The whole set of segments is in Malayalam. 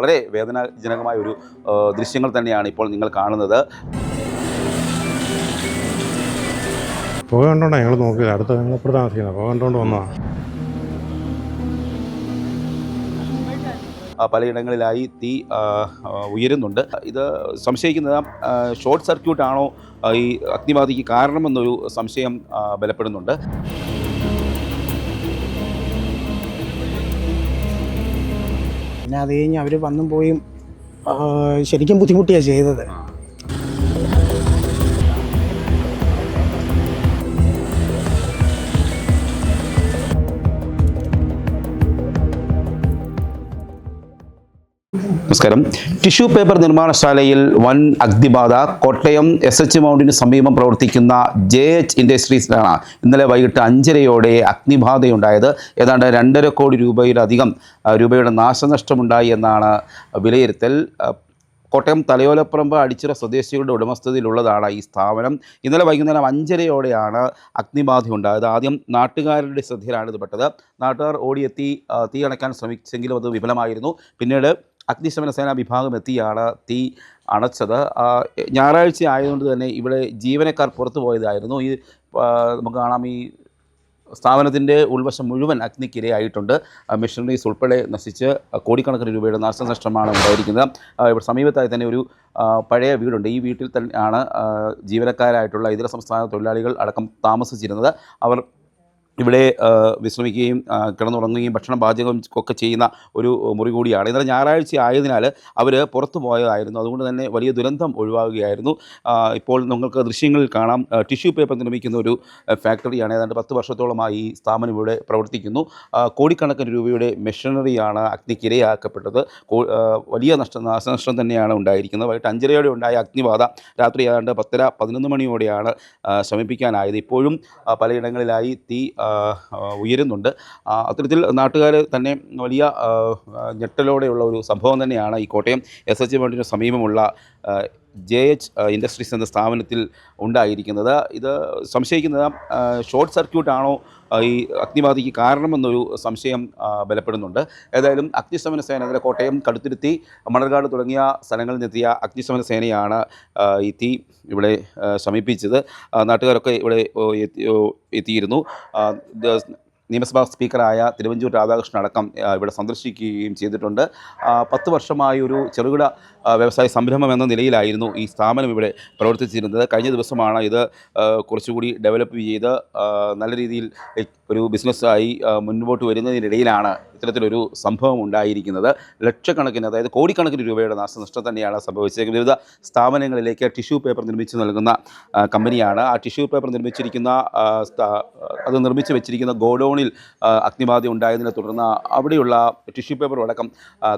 വളരെ വേദനാജനകമായ ഒരു ദൃശ്യങ്ങൾ തന്നെയാണ് ഇപ്പോൾ നിങ്ങൾ കാണുന്നത്. പുക കണ്ടോണ്ടാണ് ഞങ്ങൾ നോക്കിയത്. അടുത്ത് ഞങ്ങളിപ്പോൾ താമസിക്കുന്നത് പുക കണ്ടുകൊണ്ട് വന്നതാണ്. പലയിടങ്ങളിലായി തീ ഉയരുന്നുണ്ട്. ഇത് സംശയിക്കുന്നത് ഷോർട്ട് സർക്യൂട്ടാണോ ഈ അഗ്നിബാധയ്ക്ക് കാരണമെന്നൊരു സംശയം ബലപ്പെടുന്നുണ്ട്. പിന്നെ അത് കഴിഞ്ഞ് അവർ വന്നും പോയും ശരിക്കും ബുദ്ധിമുട്ടിയാണ് ചെയ്തത്. നമസ്കാരം. ടിഷ്യൂ പേപ്പർ നിർമ്മാണശാലയിൽ വൻ അഗ്നിബാധ. കോട്ടയം SH മൗണ്ടിന് സമീപം പ്രവർത്തിക്കുന്ന JH ഇൻഡസ്ട്രീസിലാണ് ഇന്നലെ വൈകിട്ട് 5:30 അഗ്നിബാധയുണ്ടായത്. ഏതാണ്ട് 2.5 കോടി രൂപയുടെ നാശനഷ്ടമുണ്ടായി എന്നാണ് വിലയിരുത്തൽ. കോട്ടയം തലയോലപ്പറമ്പ് അടിച്ചിറ സ്വദേശികളുടെ ഉടമസ്ഥതയിലുള്ളതാണ് ഈ സ്ഥാപനം. ഇന്നലെ വൈകുന്നേരം 5:30 അഗ്നിബാധ ഉണ്ടായത്. ആദ്യം നാട്ടുകാരുടെ ശ്രദ്ധയിലാണ് ഇത് പെട്ടത്. നാട്ടുകാർ ഓടിയെത്തി തീ അണയ്ക്കാൻ ശ്രമിച്ചെങ്കിലും അത് വിഫലമായിരുന്നു. പിന്നീട് അഗ്നിശമന സേനാ വിഭാഗം എത്തിയാണ് തീ അണച്ചത്. ഞായറാഴ്ച ആയതുകൊണ്ട് തന്നെ ഇവിടെ ജീവനക്കാർ പുറത്തു പോയതായിരുന്നു. നമുക്ക് കാണാം, ഈ സ്ഥാപനത്തിൻ്റെ ഉൾവശം മുഴുവൻ അഗ്നിക്കിരയായിട്ടുണ്ട്. മെഷീനറീസ് ഉൾപ്പെടെ നശിച്ച് കോടിക്കണക്കിന് രൂപയുടെ നാശനഷ്ടമാണ് ഉണ്ടായിരിക്കുന്നത്. ഇവിടെ സമീപത്തായി തന്നെ ഒരു പഴയ വീടുണ്ട്. ഈ വീട്ടിൽ തന്നെയാണ് ജീവനക്കാരായിട്ടുള്ള ഇതര സംസ്ഥാന തൊഴിലാളികൾ അടക്കം താമസിച്ചിരുന്നത്. അവർ ഇവിടെ വിശ്രമിക്കുകയും കിടന്നുറങ്ങുകയും ഭക്ഷണം പാചകം ഒക്കെ ചെയ്യുന്ന ഒരു മുറി കൂടിയാണ്. ഇന്നലെ ഞായറാഴ്ച ആയതിനാൽ അവർ പുറത്തു പോയതായിരുന്നു. അതുകൊണ്ട് തന്നെ വലിയ ദുരന്തം ഒഴിവാകുകയായിരുന്നു. ഇപ്പോൾ നിങ്ങൾക്ക് ദൃശ്യങ്ങളിൽ കാണാം, ടിഷ്യൂ പേപ്പർ നിർമ്മിക്കുന്ന ഒരു ഫാക്ടറിയാണ്. ഏതാണ്ട് 10 വർഷത്തോളമായി ഈ സ്ഥാപനം ഇവിടെ പ്രവർത്തിക്കുന്നു. കോടിക്കണക്കിന് രൂപയുടെ മെഷീനറിയാണ് അഗ്നിക്കിരയാക്കപ്പെട്ടത്. വലിയ നാശനഷ്ടം തന്നെയാണ് ഉണ്ടായിരിക്കുന്നത്. വൈകിട്ട് 5:30 ഉണ്ടായ അഗ്നിബാധ രാത്രി ഏതാണ്ട് 10-11 മണിയോടെയാണ് ശമിപ്പിക്കാനായത്. ഇപ്പോഴും പലയിടങ്ങളിലായി തീ ഉയരുന്നുണ്ട്. അത്തരത്തിൽ നാട്ടുകാർ തന്നെ വലിയ ഞെട്ടലോടെയുള്ള ഒരു സംഭവം തന്നെയാണ് ഈ കോട്ടയം SH മൗണ്ടിന് സമീപമുള്ള JH ഇൻഡസ്ട്രീസ് എന്ന സ്ഥാപനത്തിൽ ഉണ്ടായിരിക്കുന്നത്. ഇത് സംശയിക്കുന്നത് ഷോർട്ട് സർക്യൂട്ടാണോ ഈ അഗ്നിബാധയ്ക്ക് കാരണമെന്നൊരു സംശയം ബലപ്പെടുന്നുണ്ട്. ഏതായാലും അഗ്നിശമന സേന ഇന്നലെ കോട്ടയം, കടുത്തുരുത്തി, മണർകാട് തുടങ്ങിയ സ്ഥലങ്ങളിൽ നിന്നെത്തിയ അഗ്നിശമന സേനയാണ് ഈ തീ ഇവിടെ ശമിപ്പിച്ചത്. നാട്ടുകാരൊക്കെ ഇവിടെ എത്തിയിരുന്നു. നിയമസഭാ സ്പീക്കറായ തിരുവഞ്ചൂർ രാധാകൃഷ്ണൻ അടക്കം ഇവിടെ സന്ദർശിക്കുകയും ചെയ്തിട്ടുണ്ട്. 10 വർഷമായി ഒരു ചെറുകിട വ്യവസായ സംരംഭം എന്ന നിലയിലായിരുന്നു ഈ സ്ഥാപനം ഇവിടെ പ്രവർത്തിച്ചിരുന്നത്. കഴിഞ്ഞ ദിവസമാണ് ഇത് കുറച്ചുകൂടി ഡെവലപ്പ് ചെയ്ത് നല്ല രീതിയിൽ ഒരു ബിസിനസ്സായി മുൻപോട്ട് വരുന്നതിനിടയിലാണ് ഇത്തരത്തിലൊരു സംഭവം ഉണ്ടായിരിക്കുന്നത്. ലക്ഷക്കണക്കിന്, അതായത് കോടിക്കണക്കിന് രൂപയുടെ നാശനഷ്ടം തന്നെയാണ് സംഭവിച്ചത്. വിവിധ സ്ഥാപനങ്ങളിലേക്ക് ടിഷ്യൂ പേപ്പർ നിർമ്മിച്ച് നൽകുന്ന കമ്പനിയാണ്. ആ ടിഷ്യൂ പേപ്പർ നിർമ്മിച്ച് വെച്ചിരിക്കുന്ന ഗോഡൌണിൽ അഗ്നിബാധ ഉണ്ടായതിനെ തുടർന്ന് അവിടെയുള്ള ടിഷ്യൂ പേപ്പർ അടക്കം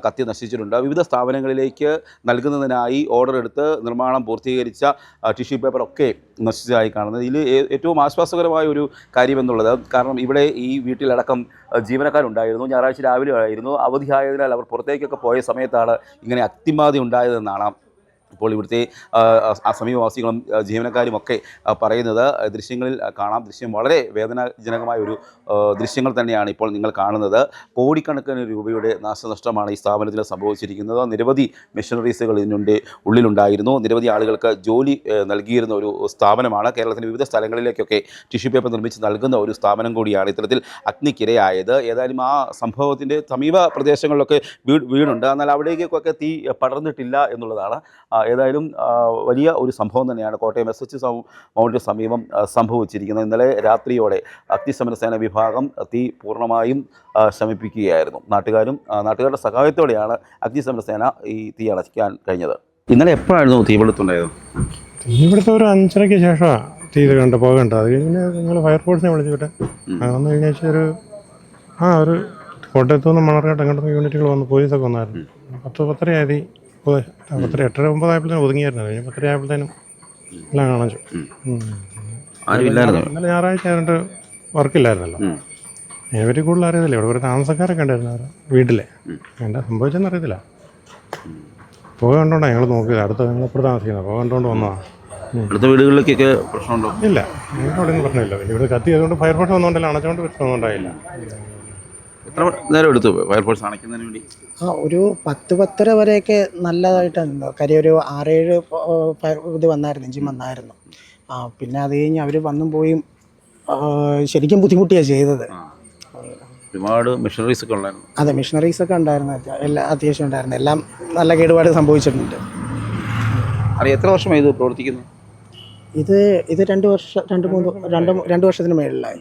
കത്തി നശിച്ചിട്ടുണ്ട്. വിവിധ സ്ഥാപനങ്ങളിലേക്ക് നൽകുന്നതിനായി ഓർഡർ എടുത്ത് നിർമ്മാണം പൂർത്തീകരിച്ച ടിഷ്യൂ പേപ്പറൊക്കെ നശിച്ചതായി കാണുന്നത്. ഇതിൽ ഏറ്റവും ആശ്വാസകരമായ ഒരു കാര്യമെന്നുള്ളത്, കാരണം ഇവിടെ ഈ വീട്ടിലടക്കം ജീവനക്കാരുണ്ടായിരുന്നു. ഞായറാഴ്ച രാവിലെ ആയിരുന്നു. അവധിയായതിനാൽ അവർ പുറത്തേക്കൊക്കെ പോയ സമയത്താണ് ഇങ്ങനെ അഗ്നിബാധ ഉണ്ടായതെന്നാണ് ഇപ്പോൾ ഇവിടുത്തെ സമീപവാസികളും ജീവനക്കാരുമൊക്കെ പറയുന്നത്. ദൃശ്യങ്ങളിൽ കാണാം. ദൃശ്യം വളരെ വേദനാജനകമായ ഒരു ദൃശ്യങ്ങൾ തന്നെയാണ് ഇപ്പോൾ നിങ്ങൾ കാണുന്നത്. കോടിക്കണക്കിന് രൂപയുടെ നാശനഷ്ടമാണ് ഈ സ്ഥാപനത്തിൽ സംഭവിച്ചിരിക്കുന്നത്. നിരവധി മെഷീനറീസുകൾ ഇതിനുണ്ട് ഉള്ളിലുണ്ടായിരുന്നു. നിരവധി ആളുകൾക്ക് ജോലി നൽകിയിരുന്ന ഒരു സ്ഥാപനമാണ്. കേരളത്തിൻ്റെ വിവിധ സ്ഥലങ്ങളിലേക്കൊക്കെ ടിഷ്യൂ പേപ്പർ നിർമ്മിച്ച് നൽകുന്ന ഒരു സ്ഥാപനം കൂടിയാണ് ഇത്തരത്തിൽ അഗ്നിക്കിരയായത്. ഏതായാലും ആ സംഭവത്തിൻ്റെ സമീപ പ്രദേശങ്ങളിലൊക്കെ വീടുണ്ട്. എന്നാൽ അവിടേക്കൊക്കെ തീ പടർന്നിട്ടില്ല എന്നുള്ളതാണ്. ഏതായാലും വലിയ ഒരു സംഭവം തന്നെയാണ് കോട്ടയം SH മൗണ്ടിന് സമീപം സംഭവിച്ചിരിക്കുന്നത്. ഇന്നലെ രാത്രിയോടെ അഗ്നിശമന സേന വിഭാഗം തീ പൂർണ്ണമായും ശമിപ്പിക്കുകയായിരുന്നു. നാട്ടുകാരുടെ സഹായത്തോടെയാണ് അഗ്നിശമന സേന ഈ തീ അണയ്ക്കാൻ കഴിഞ്ഞത്. ഇന്നലെ എപ്പോഴായിരുന്നു തീപിടുത്തുണ്ടായത്? തീപിടുത്തം ഒരു 5:30 ശേഷമാണ് തീ കണ്ട് പോകേണ്ടത്. അത് കഴിഞ്ഞ് ഞങ്ങൾ ഫയർഫോഴ്സിനെ വിളിച്ചിട്ട് വന്നു കഴിഞ്ഞാൽ ഒരു കോട്ടയത്തു നിന്ന് മണർകാട്ട് അങ്ങോട്ട് യൂണിറ്റുകൾ വന്ന് പോലീസൊക്കെ വന്നായിരുന്നു. 10-10:30 ആയി. 8:30-9 ആയപ്പോഴത്തേനും ഒതുങ്ങിയായിരുന്നു. കഴിഞ്ഞ് 10:30 ആയപ്പോഴത്തേനും എല്ലാം കാണിച്ചു. ഇന്നലെ ഞായറാഴ്ച ആയതുകൊണ്ട് വർക്കില്ലായിരുന്നല്ലോ. അതിനെപ്പറ്റി കൂടുതൽ അറിയത്തില്ല. ഇവിടെ ഒരു താമസക്കാരൊക്കെ ഉണ്ടായിരുന്നു വീട്ടിലെ. എന്താ സംഭവിച്ചെന്ന് അറിയത്തില്ല. പുക കണ്ടോണ്ടാണ് ഞങ്ങൾ നോക്കിയത്. ഞങ്ങളിപ്പോൾ താമസിക്കുന്നത് പുക കണ്ടുകൊണ്ട് വന്നതാണ്. അടുത്ത വീടുകളിലേക്കൊക്കെ പ്രശ്നമുണ്ടോ? ഇല്ല, ഞങ്ങൾക്ക് അവിടെ ഒന്നും പ്രശ്നമില്ല. ഇവിടെ കത്തി ആയതുകൊണ്ട് ഫയർഫോഴ്സ് വന്നുകൊണ്ടല്ല, അണച്ചുകൊണ്ട് പ്രശ്നമൊന്നും ഉണ്ടായില്ല. എത്ര നേരം എടുത്തു ഫയർഫോഴ്സ് അണയ്ക്കുന്നതിന് വേണ്ടി? ഒരു 10-10:30 വരെയൊക്കെ നല്ലതായിട്ടായിരുന്നു. കാര്യം ഒരു 6-7 ഇത് വന്നായിരുന്നു, എഞ്ചിൻ വന്നായിരുന്നു. പിന്നെ അത് കഴിഞ്ഞ് അവർ വന്നും പോയും ശരിക്കും ബുദ്ധിമുട്ടിയാണ് ചെയ്തത്. ഒരുപാട് മെഷീനറീസ് ഒക്കെ ഉണ്ടായിരുന്നു. അതെ, മെഷീനറീസ് ഒക്കെ ഉണ്ടായിരുന്നു, എല്ലാം അത്യാവശ്യം ഉണ്ടായിരുന്നു. എല്ലാം നല്ല കേടുപാട് സംഭവിച്ചിട്ടുണ്ട്. എത്ര വർഷമായി ഇത് പ്രവർത്തിക്കുന്നു? ഇത് 2 വർഷത്തിന് മേളിലായി.